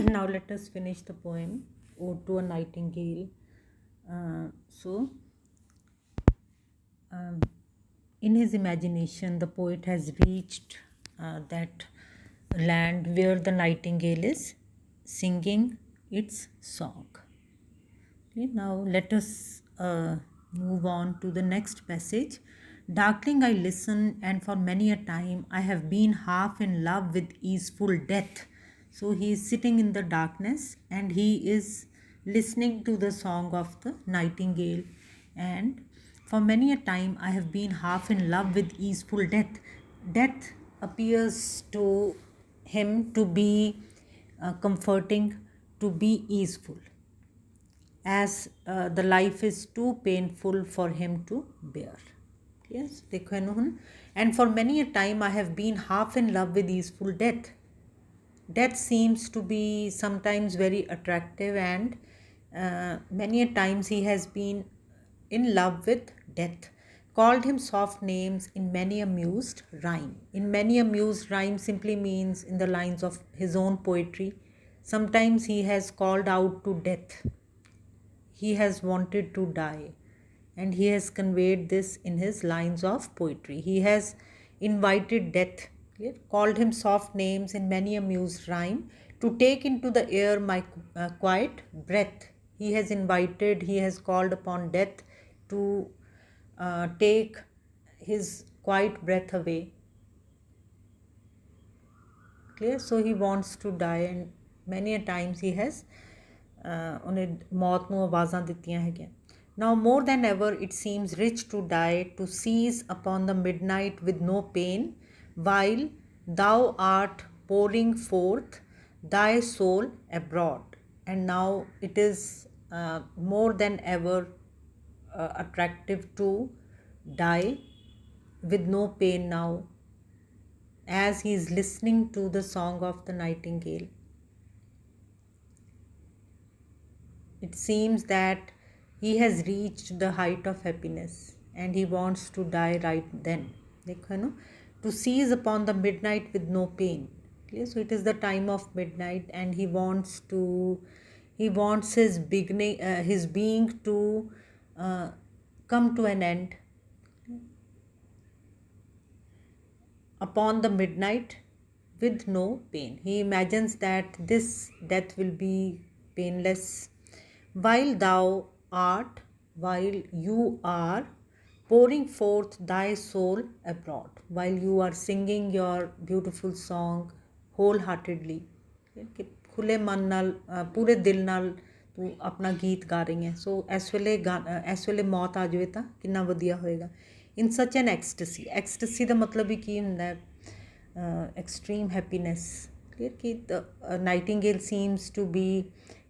Now let us finish the poem Ode to a Nightingale. So, um, in his imagination, the poet has reached that land where the nightingale is singing its song. Okay, now let us move on to the next passage. Darkling I listen, and for many a time I have been half in love with easeful death. So he is sitting in the darkness and he is listening to the song of the nightingale. And for many a time I have been half in love with easeful death. Death appears to him to be comforting, to be easeful, as the life is too painful for him to bear. Yes, देखो है ना. And for many a time I have been half in love with easeful death. Death seems to be sometimes very attractive, and many a times he has been in love with death. Called him soft names in many amused rhyme. In many amused rhyme simply means in the lines of his own poetry. Sometimes he has called out to death. He has wanted to die, and he has conveyed this in his lines of poetry. He has invited death, called him soft names in many amused rhyme, to take into the air my quiet breath. He has invited, he has called upon death to take his quiet breath away. Clear? So he wants to die, and many a times he has ਉਹਨੇ ਮੌਤ ਨੂੰ ਆਵਾਜ਼ਾਂ ਦਿੱਤੀਆਂ ਹੈਗੀਆਂ. Now more than ever it seems rich to die, to seize upon the midnight with no pain, while thou art pouring forth thy soul abroad. And now it is more than ever attractive to die with no pain now, as he is listening to the song of the nightingale. It seems that he has reached the height of happiness and he wants to die right then. देखो है ना, to seize upon the midnight with no pain. So it is the time of midnight, and he wants his beginning, his being to come to an end. Upon the midnight with no pain. He imagines that this death will be painless. While you are pouring forth thy soul abroad, while you are singing your beautiful song wholeheartedly, खुले मन नाल पूरे दिल नाल तू अपना गीत गा रही है. सो इस वेले मौत आ जाए तो कितना वधिया होएगा. In such an ecstasy ਦਾ ਮਤਲਬ ਵੀ ਕੀ ਹੁੰਦਾ ਹੈ? Extreme happiness. Clear कि the nightingale seems to be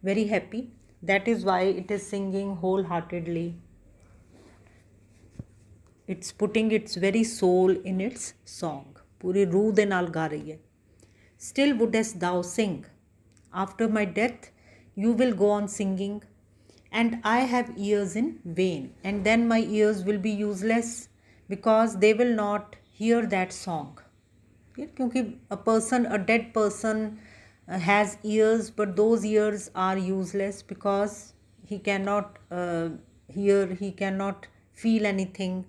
very happy. That is why it is singing wholeheartedly. It's putting its very soul in its song. पूरी रूह दे नाल गा रही है. Still wouldest thou sing. After my death you will go on singing, and I have ears in vain, and then my ears will be useless because they will not hear that song. क्योंकि a dead person has ears, but those ears are useless because he cannot hear, he cannot feel anything.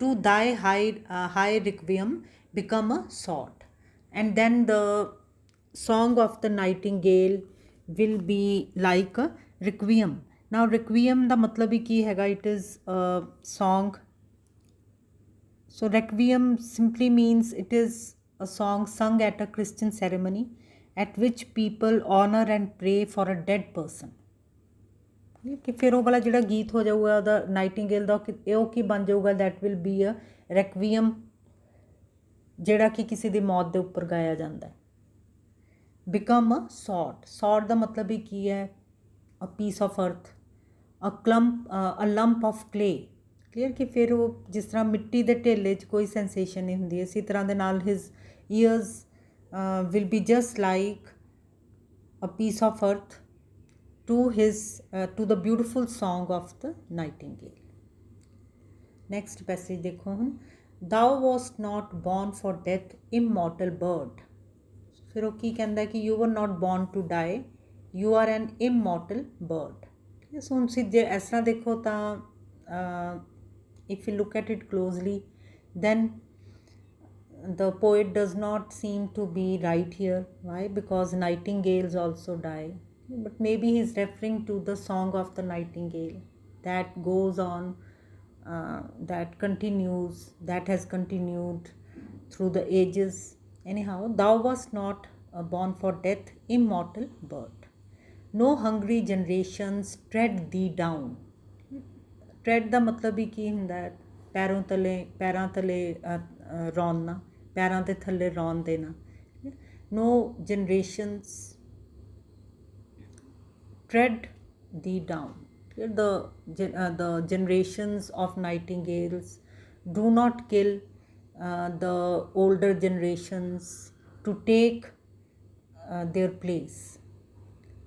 To thy high requiem become a sword, and then the song of the nightingale will be like a requiem. Now requiem ਦਾ ਮਤਲਬ ਹੀ ਕੀ ਹੈਗਾ? It is a song. So requiem simply means it is a song sung at a Christian ceremony at which people honor and pray for a dead person. कि फिर वो वाला जिहड़ा गीत हो जाऊगा ਉਹਦਾ नाइटिंगेल ਦਾ ਉਹ ਕੀ ਬਣ ਜਾਊਗਾ? that will be a requiem, ਜਿਹੜਾ ਕਿ ਕਿਸੇ ਦੀ ਮੌਤ ਦੇ ਉੱਪਰ ਗਾਇਆ ਜਾਂਦਾ ਹੈ. become a sword ਦਾ ਮਤਲਬ ਹੀ ਕੀ ਹੈ? a piece of earth, a lump of clay. Clear ਕਿ ਫਿਰ ਉਹ ਜਿਸ ਤਰ੍ਹਾਂ ਮਿੱਟੀ ਦੇ ਢੇਲੇ 'ਚ ਕੋਈ ਸੈਂਸੇਸ਼ਨ ਨਹੀਂ ਹੁੰਦੀ, ਇਸੇ ਤਰ੍ਹਾਂ ਦੇ ਨਾਲ his years will be just like a piece of earth to the beautiful song of the nightingale. Next passage देखो हम. Thou wast not born for death, immortal bird. फिर वो की कहता कि you were not born to die, you are an immortal bird. So हम जे इस तरह देखो तो if you look at it closely then the poet does not seem to be right here. Why? Because nightingales also die, but maybe he's referring to the song of the nightingale that goes on, that continues, that has continued through the ages. Anyhow, thou wast not born for death, immortal bird. No hungry generations tread thee down. Tread ਦਾ ਮਤਲਬ ਹੀ ਕੀ ਹੁੰਦਾ ਹੈ? ਪੈਰਾਂ ਥੱਲੇ ਰੌਂਦਣਾ, ਪੈਰਾਂ ਦੇ ਥੱਲੇ ਰੌਣ ਦੇਣਾ। No generations tread thee down. The generations of nightingales do not kill the older generations to take their place.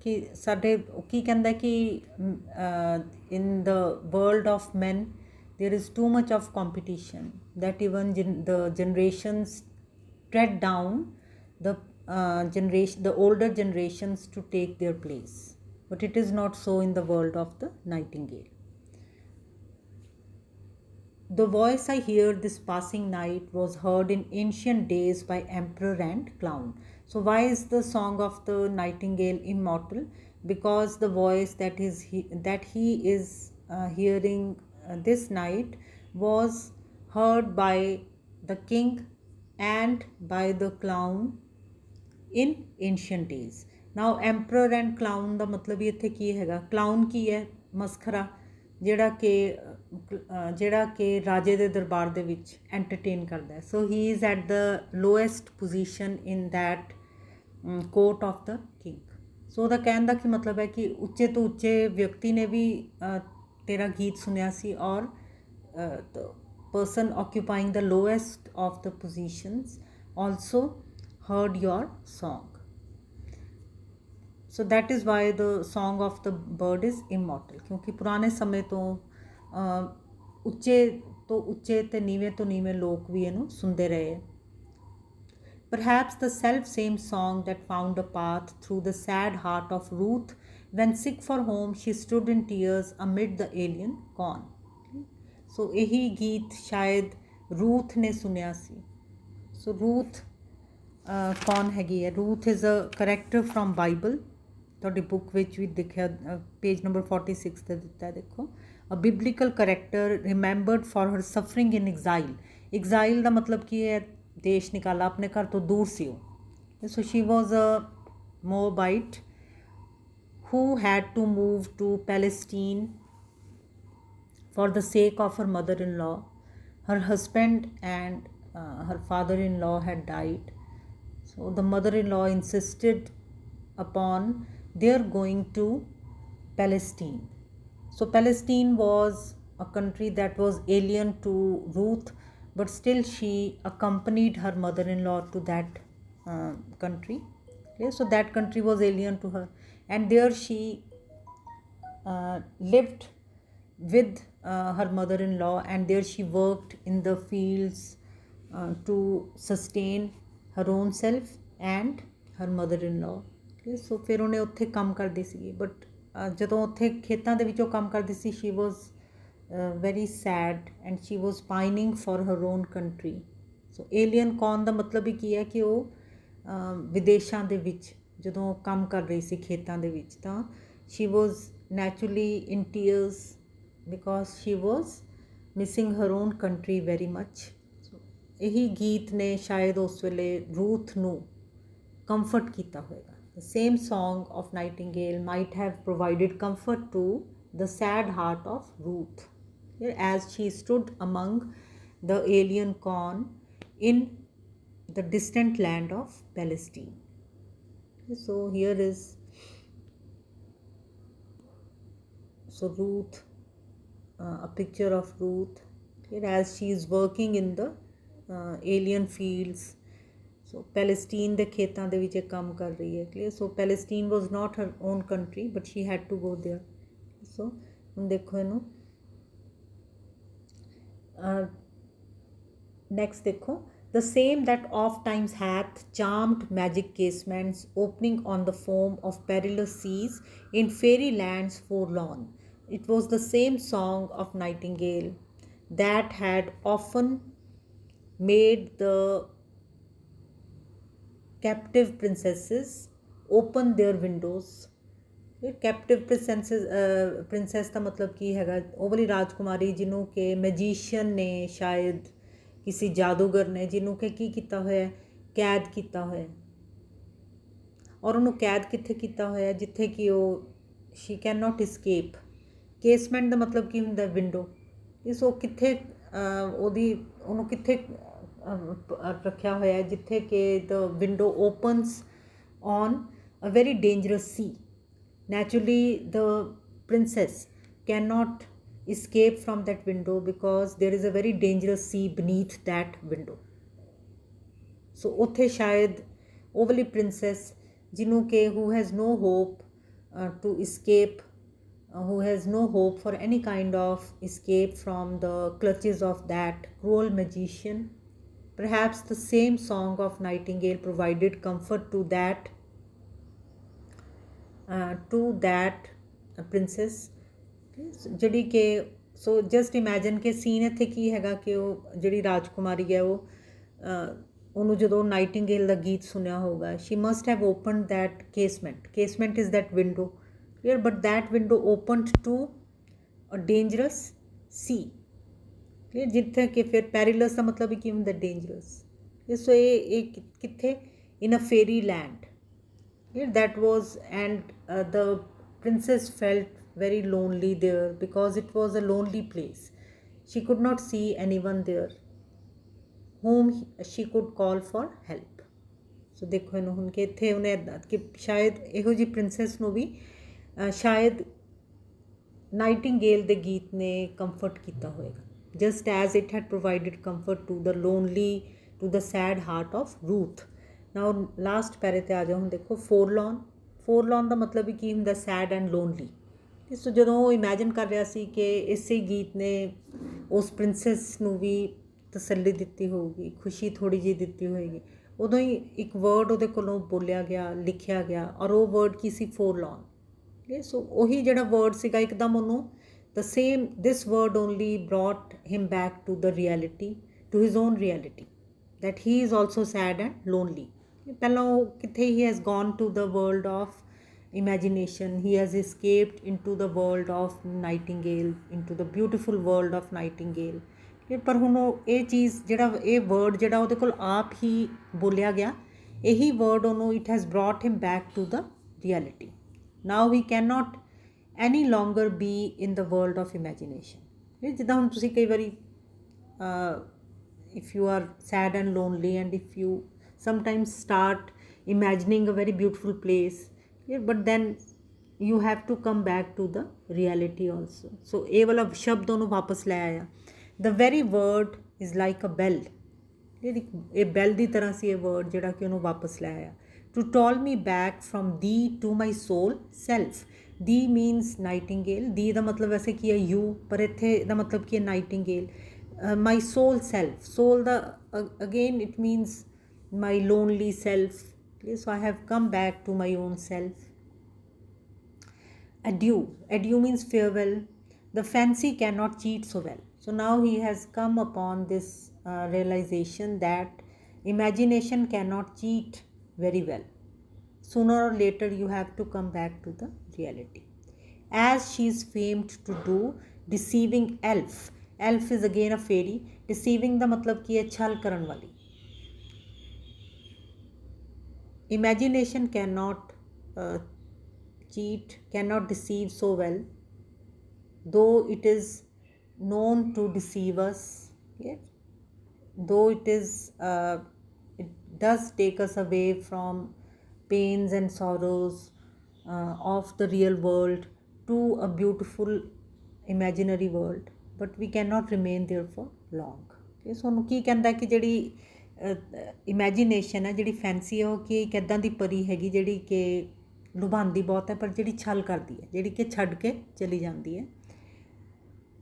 कि साढ़े की कहता कि in the world of men there is too much of competition that even the generations tread down the older generations to take their place, but it is not so in the world of the nightingale. The voice I hear this passing night was heard in ancient days by emperor and clown. So why is the song of the nightingale immortal? Because the voice that he is hearing this night was heard by the king and by the clown in ancient days. Now emperor and clown ਦਾ ਮਤਲਬ ਹੀ ਇੱਥੇ ਕੀ ਹੈਗਾ? clown ਕੀ ਹੈ? ਮਸਖਰਾ, ਜਿਹੜਾ ਕਿ ਰਾਜੇ ਦੇ ਦਰਬਾਰ ਦੇ ਵਿੱਚ ਐਂਟਰਟੇਨ ਕਰਦਾ ਹੈ। So he is at the lowest position in that court of the king. So ਉਹਦਾ ਕਹਿਣ ਦਾ ਕੀ ਮਤਲਬ ਹੈ ਕਿ ਉੱਚੇ ਤੋਂ ਉੱਚੇ ਵਿਅਕਤੀ ਨੇ ਵੀ ਤੇਰਾ ਗੀਤ ਸੁਣਿਆ ਸੀ, ਔਰ person occupying the lowest of the positions also heard your song. So that is why the song of the bird is immortal, क्योंकि पुराने समय तो ਉੱਚੇ ਤੇ ਨੀਵੇਂ ਤੋਂ ਨੀਵੇਂ ਲੋਕ ਵੀ ਇਹਨੂੰ ਸੁਣਦੇ ਰਹੇ। Perhaps the self same song that found a path through the sad heart of Ruth when sick for home she stood in tears amid the alien corn. So ਇਹੀ ਗੀਤ ਸ਼ਾਇਦ ਰੂਥ ਨੇ ਸੁਣਿਆ ਸੀ। ਸੋ ਰੂਥ ਕੌਣ ਹੈਗੀ ਹੈ? Ruth is a character from Bible. ਤੁਹਾਡੀ book ਵਿੱਚ ਵੀ ਦੇਖਿਆ, ਪੇਜ ਨੰਬਰ 46 ਤੇ ਦਿੱਤਾ, ਦੇਖੋ। A biblical character remembered for her suffering in exile. Exile ਦਾ ਮਤਲਬ ਕੀ ਹੈ? ਦੇਸ਼ ਨਿਕਾਲਾ, ਆਪਣੇ ਘਰ ਤੋਂ ਦੂਰ ਸੀ ਉਹ। ਸੋ ਸ਼ੀ ਵਾਜ਼ ਅ ਮੋਆਬਾਈਟ who had to move to Palestine for the sake of her mother-in-law. Her husband and her father-in-law had died. So the mother-in-law insisted upon their going to Palestine. So Palestine was a country that was alien to Ruth, but still she accompanied her mother-in-law to that country. Okay, so that country was alien to her, and there she lived with her mother-in-law, and there she worked in the fields to sustain her own self and her mother-in-law. Okay, so ਫਿਰ ਉਹਨੇ ਉੱਥੇ ਕੰਮ ਕਰਦੀ ਸੀਗੀ, but ਜਦੋਂ ਉੱਥੇ ਖੇਤਾਂ ਦੇ ਵਿੱਚੋਂ ਕੰਮ ਕਰਦੀ ਸੀ, she was very sad and she was pining for her own country. So alien ਕੌਣ ਦਾ ਮਤਲਬ ਹੀ ਕੀ ਹੈ ਕਿ ਉਹ ਵਿਦੇਸ਼ਾਂ ਦੇ ਵਿੱਚ ਜਦੋਂ ਕੰਮ ਕਰ ਰਹੀ ਸੀ ਖੇਤਾਂ ਦੇ ਵਿੱਚ, ਤਾਂ she was naturally in tears because she was missing her own country very much. So ਇਹੀ ਗੀਤ ਨੇ ਸ਼ਾਇਦ ਉਸ ਵੇਲੇ ਰੂਥ ਨੂੰ ਕੰਫਰਟ ਕੀਤਾ ਹੋਏਗਾ। The same song of Nightingale might have provided comfort to the sad heart of Ruth as she stood among the alien corn in the distant land of Palestine. So here is Ruth, a picture of Ruth as she is working in the alien fields. So Palestine ਦੇ ਖੇਤਾਂ ਦੇ ਵਿੱਚ ਕੰਮ ਕਰ ਰਹੀ ਹੈ, clear. So Palestine was not her own country, but she had to go there. So ਹੁਣ ਦੇਖੋ ਇਹਨੂੰ ਨੈਕਸਟ ਦੇਖੋ, The same that oft times hath charmed magic casements opening on the foam of perilous seas in fairy lands forlorn. It was the same song of nightingale that had often made the captive princesses open their windows. Captive princess का मतलब की हैगा ਉਹ ਵਾਲੀ ਰਾਜਕੁਮਾਰੀ ਜਿਹਨੂੰ ਕਿ magician ਨੇ ਸ਼ਾਇਦ ਕਿਸੇ ਜਾਦੂਗਰ ਨੇ ਜਿਹਨੂੰ ਕਿ ਕੀ ਕੀਤਾ ਹੋਇਆ ਕੈਦ ਕੀਤਾ ਹੋਇਆ ਔਰ ਉਹਨੂੰ ਕੈਦ ਕਿੱਥੇ ਕੀਤਾ ਹੋਇਆ ਜਿੱਥੇ ਕਿ ਉਹ ਸ਼ੀ ਕੈਨ ਨਾਟ ਇਸਕੇਪ ਕੇਸਮੈਂਟ ਦਾ ਮਤਲਬ ਕੀ ਹੁੰਦਾ ਵਿੰਡੋ ਇਸ ਉਹ ਕਿੱਥੇ ਉਹਨੂੰ ਕਿੱਥੇ ਰੱਖਿਆ ਹੋਇਆ ਜਿੱਥੇ ਕਿ the window opens on a very dangerous sea Naturally, the princess cannot escape from that window because there is a very dangerous sea beneath that window. So, ਉੱਥੇ ਸ਼ਾਇਦ ਉਹ ਵਾਲੀ princess ਜਿਹਨੂੰ ਕਿ who has no hope to escape, who has no hope for any kind of escape from the clutches of that cruel magician. Perhaps the same song of nightingale provided comfort to that princess ਜਿਹੜੀ ਕਿ ਸੋ just imagine ਕਿ scene ਇੱਥੇ ਕੀ ਹੈਗਾ ਕਿ ਉਹ ਜਿਹੜੀ ਰਾਜਕੁਮਾਰੀ ਹੈ ਉਹ ਉਹਨੂੰ ਜਦੋਂ ਨਾਈਟਿੰਗੇਲ ਦਾ ਗੀਤ ਸੁਣਿਆ ਹੋਊਗਾ she must have opened that casement is that window clear but that window opened to a dangerous sea clear ਜਿੱਥੇ ਕਿ ਫਿਰ ਪੈਰੀਲਸ ਦਾ ਮਤਲਬ ਕੀ ਹੁੰਦਾ ਡੇਂਜਰਸ ਸੋ ਇਹ ਕਿੱਥੇ ਇਨ ਅ ਫੇਰੀ land that was and the princess felt very lonely there because it was a lonely place. She could not see anyone there whom she could call for help. So ਦੇਖੋ ਇਹਨੂੰ ਹੁਣ ਕਿ ਇੱਥੇ ਉਹਨੇ ਕਿ ਸ਼ਾਇਦ ਇਹੋ ਜਿਹੀ ਪ੍ਰਿੰਸੈਸ ਨੂੰ ਵੀ ਸ਼ਾਇਦ ਨਾਈਟਿੰਗੇਲ ਦੇ ਗੀਤ ਨੇ ਕੰਫਰਟ ਕੀਤਾ ਹੋਏਗਾ just as it had provided comfort to the lonely to the sad heart of Ruth. Now last ਪੈਰੇ 'ਤੇ ਆ ਜਾਓ ਹੁਣ ਦੇਖੋ ਫੋਰਲੌਨ ਦਾ ਮਤਲਬ ਵੀ ਕੀ ਹੁੰਦਾ ਸੈਡ ਐਂਡ ਲੋਨਲੀ ਇਸ ਤੋਂ ਜਦੋਂ ਉਹ ਇਮੈਜਿਨ ਕਰ ਰਿਹਾ ਸੀ ਕਿ ਇਸੇ ਗੀਤ ਨੇ ਉਸ ਪ੍ਰਿੰਸੈਸ ਨੂੰ ਵੀ ਤਸੱਲੀ ਦਿੱਤੀ ਹੋਊਗੀ ਖੁਸ਼ੀ ਥੋੜ੍ਹੀ ਜਿਹੀ ਦਿੱਤੀ ਹੋਏਗੀ ਉਦੋਂ ਹੀ ਇੱਕ ਵਰਡ ਉਹਦੇ ਕੋਲੋਂ ਬੋਲਿਆ ਗਿਆ ਲਿਖਿਆ ਗਿਆ ਔਰ ਉਹ ਵਰਡ ਕੀ ਸੀ ਫੋਰਲੌਨ ਸੋ ਉਹੀ ਜਿਹੜਾ ਵਰਡ ਸੀਗਾ ਇੱਕਦਮ ਉਹਨੂੰ the same this word only brought him back to the reality to his own reality that he is also sad and lonely. ਪਹਿਲਾਂ ਉਹ ਕਿੱਥੇ he has gone to the world of imagination, he has escaped into the world of nightingale, into the beautiful world of nightingale. ਪਰ ਹੁਣ ਉਹ ਇਹ ਚੀਜ਼ ਜਿਹੜਾ ਇਹ ਵਰਡ ਜਿਹੜਾ ਉਹਦੇ ਕੋਲ ਆਪ ਹੀ ਬੋਲਿਆ ਗਿਆ ਇਹੀ ਵਰਡ ਉਹਨੂੰ it has brought him back to the reality. Now he cannot any longer be in the world of imagination. ਜਿੱਦਾਂ ਹੁਣ ਤੁਸੀਂ ਕਈ ਵਾਰੀ if you are sad and lonely and if you sometimes start imagining a very beautiful place but then you have to come back to the reality also so ਇਹ ਵਾਲਾ ਸ਼ਬਦ ਉਹਨੂੰ ਵਾਪਸ ਲੈ ਆਇਆ the very word is like a bell ਇਹ ਬੈਲ ਦੀ ਤਰ੍ਹਾਂ ਸੀ ਇਹ ਵਰਡ ਜਿਹੜਾ ਕਿ ਉਹਨੂੰ ਵਾਪਸ ਲੈ ਆਇਆ to call me back from thee to my soul self thee means nightingale thee ਦਾ ਮਤਲਬ ਵੈਸੇ ਕੀ ਹੈ you ਪਰ ਇੱਥੇ ਇਹਦਾ ਮਤਲਬ ਕੀ ਹੈ nightingale my soul self soul the again it means my lonely self so I have come back to my own self adieu means farewell the fancy cannot cheat so well so now he has come upon this realization that imagination cannot cheat very well sooner or later you have to come back to the reality as she is famed to do deceiving elf is again a fairy deceiving ਦਾ ਮਤਲਬ ਕੀ ਹੈ ਛਲ ਕਰਨ ਵਾਲੀ imagination cannot cheat cannot deceive so well though it is known to deceive us though it it does take us away from pains and sorrows of the real world to a beautiful imaginary world but we cannot remain there for long ਸੋ ਉਹਨੂੰ ਕੀ ਕਹਿੰਦਾ ਕਿ ਜਿਹੜੀ imagination ਹੈ ਜਿਹੜੀ fancy ਹੈ ਉਹ ਕਿ ਇੱਕ ਇੱਦਾਂ ਦੀ ਪਰੀ ਹੈਗੀ ਜਿਹੜੀ ਕਿ ਲੁਭਾਉਂਦੀ ਬਹੁਤ ਹੈ ਪਰ ਜਿਹੜੀ ਛਲ ਕਰਦੀ ਹੈ ਜਿਹੜੀ ਕਿ ਛੱਡ ਕੇ ਚਲੀ ਜਾਂਦੀ ਹੈ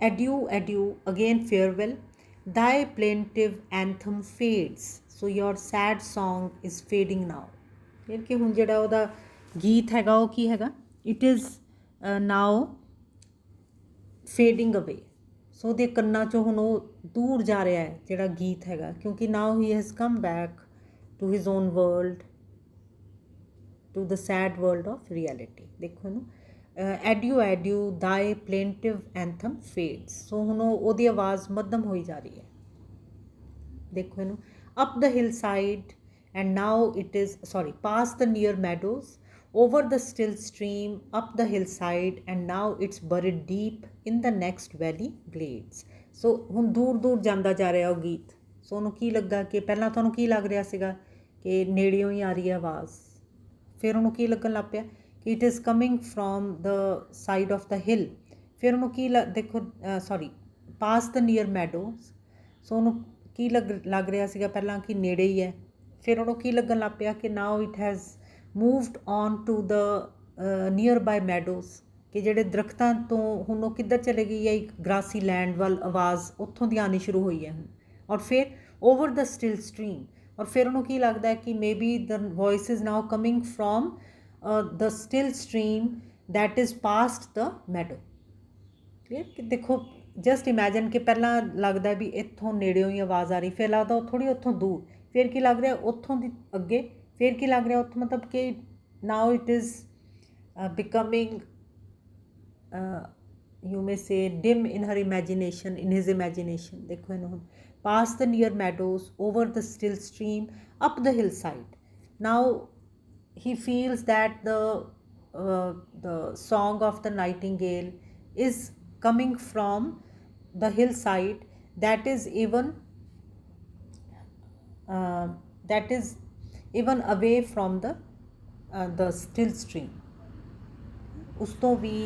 adieu again farewell thy plaintive anthem fades, so your sad song is fading now। ਫਿਰ ਕਿ ਹੁਣ ਜਿਹੜਾ ਉਹਦਾ ਗੀਤ ਹੈਗਾ ਉਹ ਕੀ ਹੈਗਾ, it is now fading away। ਸੋ ਉਹਦੇ ਕੰਨਾਂ 'ਚੋਂ ਹੁਣ ਉਹ ਦੂਰ ਜਾ ਰਿਹਾ ਹੈ ਜਿਹੜਾ ਗੀਤ ਹੈਗਾ, ਕਿਉਂਕਿ now he has come back to his own world, to the sad world of reality। ਦੇਖੋ ਇਹਨੂੰ, ਐਡਿਊ ਐਡਿਊ thy plaintive anthem fades। ਸੋ ਹੁਣ ਉਹਦੀ ਆਵਾਜ਼ ਮੱਧਮ ਹੋਈ ਜਾ ਰਹੀ ਹੈ। ਦੇਖੋ ਇਹਨੂੰ, up the hillside and now it is past the near meadows, over the still stream, up the hillside and now it's buried deep in the next valley glades। ਸੋ ਹੁਣ ਦੂਰ ਦੂਰ ਜਾਂਦਾ ਜਾ ਰਿਹਾ ਉਹ ਗੀਤ। ਸੋ ਉਹਨੂੰ ਕੀ ਲੱਗਾ ਕਿ ਪਹਿਲਾਂ ਤੁਹਾਨੂੰ ਕੀ ਲੱਗ ਰਿਹਾ ਸੀਗਾ ਕਿ ਨੇੜਿਓਂ ਹੀ ਆ ਰਹੀ ਹੈ ਆਵਾਜ਼, ਫਿਰ ਉਹਨੂੰ ਕੀ ਲੱਗਣ ਲੱਗ ਪਿਆ ਕਿ it is coming from the side of the hill. ਫਿਰ ਉਹਨੂੰ ਕੀ ਦੇਖੋ ਪਾਸ ਦ ਨੀਅਰ ਮੈਡੋਜ਼। ਸੋ ਉਹਨੂੰ ਕੀ ਲੱਗ ਰਿਹਾ ਸੀਗਾ ਪਹਿਲਾਂ ਕਿ ਨੇੜੇ ਹੀ ਹੈ, ਫਿਰ ਉਹਨੂੰ ਕੀ ਲੱਗਣ ਲੱਗ ਪਿਆ ਕਿ now it has moved on to the nearby meadows, ਕਿ ਜਿਹੜੇ ਦਰਖਤਾਂ ਤੋਂ ਹੁਣ ਉਹ ਕਿੱਧਰ ਚਲੇ ਗਈ ਹੈ, ਇੱਕ ਗ੍ਰਾਸੀ ਲੈਂਡ ਵੱਲ ਆਵਾਜ਼ ਉੱਥੋਂ ਦੀ ਆਉਣੀ ਸ਼ੁਰੂ ਹੋਈ ਹੈ ਹੁਣ। ਔਰ ਫਿਰ ਓਵਰ ਦ ਸਟਿਲ ਸਟਰੀਮ, ਔਰ ਫਿਰ ਉਹਨੂੰ ਕੀ ਲੱਗਦਾ ਹੈ ਕਿ maybe the voice is now coming from the still stream that is past the meadow. Clear ਕਿ ਦੇਖੋ ਜਸਟ ਇਮੈਜਿਨ ਕਿ ਪਹਿਲਾਂ ਲੱਗਦਾ ਵੀ ਇੱਥੋਂ ਨੇੜਿਓਂ ਹੀ ਆਵਾਜ਼ ਆ ਰਹੀ, ਫਿਰ ਲੱਗਦਾ ਉਹ ਥੋੜ੍ਹੀ ਉੱਥੋਂ ਦੂਰ, ਫਿਰ ਕੀ ਲੱਗ ਰਿਹਾ ਉੱਥੋਂ ਦੀ ਅੱਗੇ, ਫਿਰ ਕੀ ਲੱਗ ਰਿਹਾ ਉੱਥੋਂ ਮਤਲਬ ਕਿ now it is becoming you may say dim in her imagination, in his imagination। ਦੇਖੋ ਇਹਨੂੰ ਹੁਣ, past the near meadows, over the still stream, up the hillside, now he feels that the song of the nightingale is coming from the hillside that is even away from the still stream। ਉਸ ਤੋਂ ਵੀ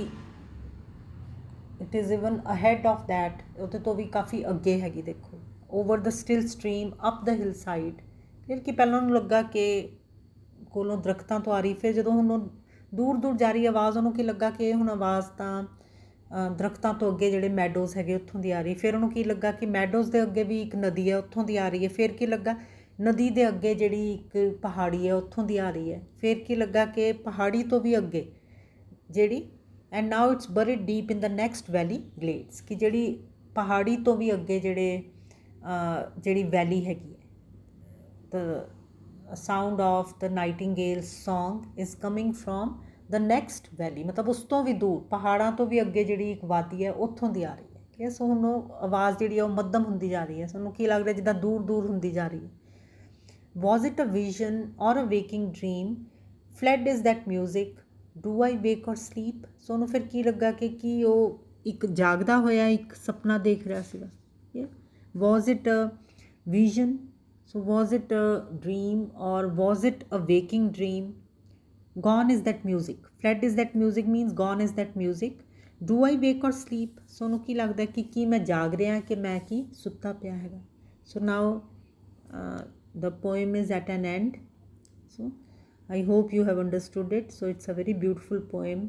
it is even ahead of that, ਉਹਦੇ ਤੋਂ ਵੀ ਕਾਫੀ ਅੱਗੇ ਹੈਗੀ। ਦੇਖੋ over the still stream, up the hill side. ਫਿਰ ਕਿ ਪਹਿਲਾਂ ਉਹਨੂੰ ਲੱਗਾ ਕਿ ਕੋਲੋਂ ਦਰਖਤਾਂ ਤੋਂ ਆ ਰਹੀ, ਫਿਰ ਜਦੋਂ ਹੁਣ ਉਹ ਦੂਰ ਦੂਰ ਜਾ ਰਹੀ ਆਵਾਜ਼, ਉਹਨੂੰ ਕੀ ਲੱਗਾ ਕਿ ਹੁਣ ਆਵਾਜ਼ ਤਾਂ ਦਰਖਤਾਂ ਤੋਂ ਅੱਗੇ ਜਿਹੜੇ ਮੈਡੋਜ਼ ਹੈਗੇ ਉੱਥੋਂ ਦੀ ਆ ਰਹੀ। ਫਿਰ ਉਹਨੂੰ ਕੀ ਲੱਗਾ ਕਿ ਮੈਡੋਜ਼ ਦੇ ਅੱਗੇ ਵੀ ਇੱਕ ਨਦੀ ਹੈ ਉੱਥੋਂ ਦੀ ਆ ਰਹੀ ਹੈ। ਫਿਰ ਕੀ ਲੱਗਾ ਨਦੀ ਦੇ ਅੱਗੇ ਜਿਹੜੀ ਇੱਕ ਪਹਾੜੀ ਹੈ ਉੱਥੋਂ ਦੀ ਆ ਰਹੀ ਹੈ। ਫਿਰ ਕੀ ਲੱਗਾ ਕਿ ਪਹਾੜੀ ਤੋਂ ਵੀ ਅੱਗੇ ਜਿਹੜੀ, and now it's buried deep in the next valley glades, ਕਿ ਜਿਹੜੀ ਪਹਾੜੀ ਤੋਂ ਵੀ ਅੱਗੇ ਜਿਹੜੀ ਵੈਲੀ ਹੈਗੀ ਹੈ। The sound of the nightingale song is coming from the next valley, ਮਤਲਬ ਉਸ ਤੋਂ ਵੀ ਦੂਰ, ਪਹਾੜਾਂ ਤੋਂ ਵੀ ਅੱਗੇ ਜਿਹੜੀ ਇੱਕ ਵਾਦੀ ਹੈ ਉੱਥੋਂ ਦੀ ਆ ਰਹੀ ਹੈ। ਠੀਕ ਹੈ, ਸੋ ਹੁਣ ਉਹ ਆਵਾਜ਼ ਜਿਹੜੀ ਹੈ ਉਹ ਮੱਧਮ ਹੁੰਦੀ ਜਾ ਰਹੀ ਹੈ। ਸਾਨੂੰ ਕੀ ਲੱਗ ਰਿਹਾ ਜਿੱਦਾਂ ਦੂਰ ਦੂਰ ਹੁੰਦੀ ਜਾ ਰਹੀ ਹੈ। Was it a vision or a waking dream? Fled is that music? Do I wake or sleep? ਸੋ ਉਹਨੂੰ ਫਿਰ ਕੀ ਲੱਗਾ ਕਿ ਕੀ ਉਹ ਇੱਕ ਜਾਗਦਾ ਹੋਇਆ ਇੱਕ ਸੁਪਨਾ ਦੇਖ ਰਿਹਾ ਸੀਗਾ। Was it a vision? So was it a dream or was it a waking dream? Gone is that music. Fled is that music means gone is that music. Do I wake or sleep? ਸੋ ਉਹਨੂੰ ਕੀ ਲੱਗਦਾ ਕਿ ਕੀ ਮੈਂ ਜਾਗ ਰਿਹਾ ਕਿ ਮੈਂ ਕੀ ਸੁੱਤਾ ਪਿਆ ਹੈਗਾ। So now the poem is at an end। So I hope you have understood it। So it's a very beautiful poem।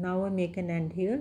Now I make an end here।